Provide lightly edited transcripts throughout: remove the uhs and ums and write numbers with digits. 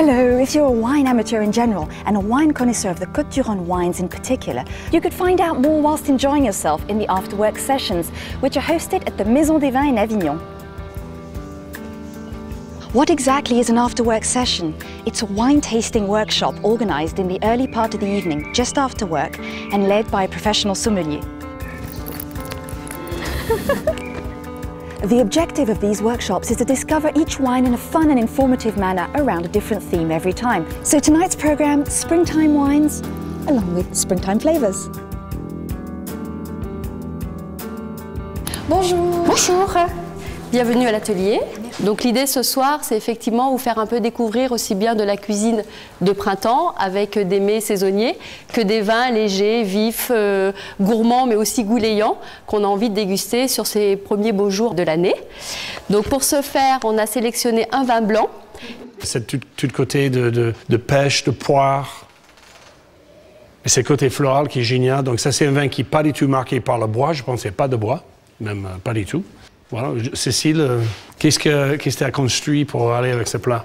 Hello, if you're a wine amateur in general and a wine connoisseur of the Côtes-du-Rhône wines in particular, you could find out more whilst enjoying yourself in the after-work sessions, which are hosted at the Maison des Vins in Avignon. What exactly is an after-work session? It's a wine tasting workshop organised in the early part of the evening, just after work, and led by a professional sommelier. The objective of these workshops is to discover each wine in a fun and informative manner around a different theme every time. So tonight's programme, springtime wines, along with springtime flavours. Bonjour. Bonjour. Bienvenue à l'atelier. Donc l'idée ce soir, c'est effectivement vous faire un peu découvrir aussi bien de la cuisine de printemps avec des mets saisonniers que des vins légers, vifs, gourmands mais aussi goulayants qu'on a envie de déguster sur ces premiers beaux jours de l'année. Donc pour ce faire, on a sélectionné un vin blanc. C'est tout le côté de pêche, de poire. Et c'est le côté floral qui est génial. Donc ça c'est un vin qui n'est pas du tout marqué par le bois. Je pense qu'il n'y a pas de bois, même pas du tout. Voilà. Cécile, qu'est-ce que tu as construit pour aller avec ce plat?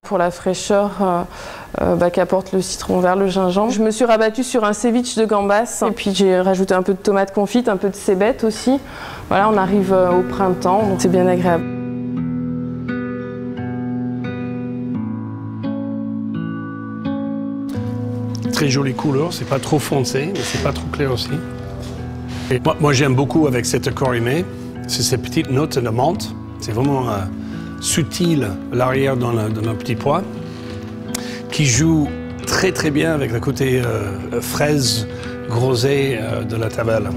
Pour la fraîcheur qu'apporte le citron vert, le gingembre, je me suis rabattue sur un ceviche de gambas et puis j'ai rajouté un peu de tomates confites, un peu de cébette aussi. Voilà, on arrive au printemps, donc c'est bien agréable. Très jolie couleur, c'est pas trop foncé, mais c'est pas trop clair aussi. Et moi j'aime beaucoup avec cette corimée. C'est ces petites notes de menthe. C'est vraiment subtil à l'arrière dans le petit pois, qui joue très très bien avec le côté fraise, groseille de la Tavel.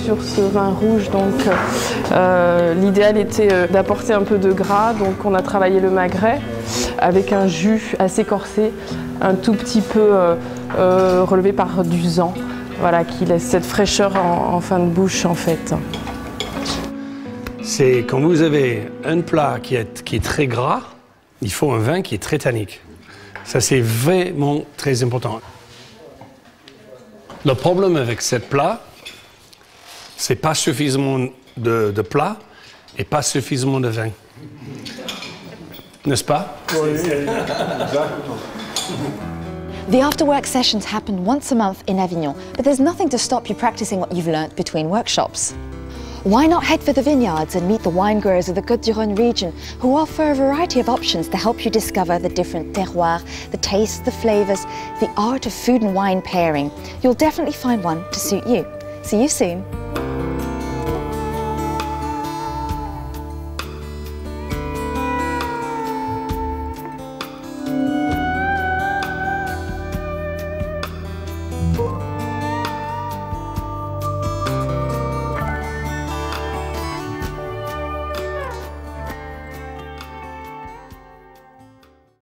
Sur ce vin rouge, donc l'idéal était d'apporter un peu de gras, donc on a travaillé le magret avec un jus assez corsé, un tout petit peu relevé par du zan, voilà, qui laisse cette fraîcheur en fin de bouche en fait. C'est quand vous avez un plat qui est très gras, il faut un vin qui est très tannique. Ça c'est vraiment très important. Le problème avec ce plat, c'est pas suffisamment de plat et pas suffisamment de vin. N'est-ce pas? The after-work sessions happen once a month in Avignon, but there's nothing to stop you practicing what you've learnt between workshops. Why not head for the vineyards and meet the wine growers of the Côtes-du-Rhône region who offer a variety of options to help you discover the different terroirs, the tastes, the flavours, the art of food and wine pairing. You'll definitely find one to suit you. See you soon.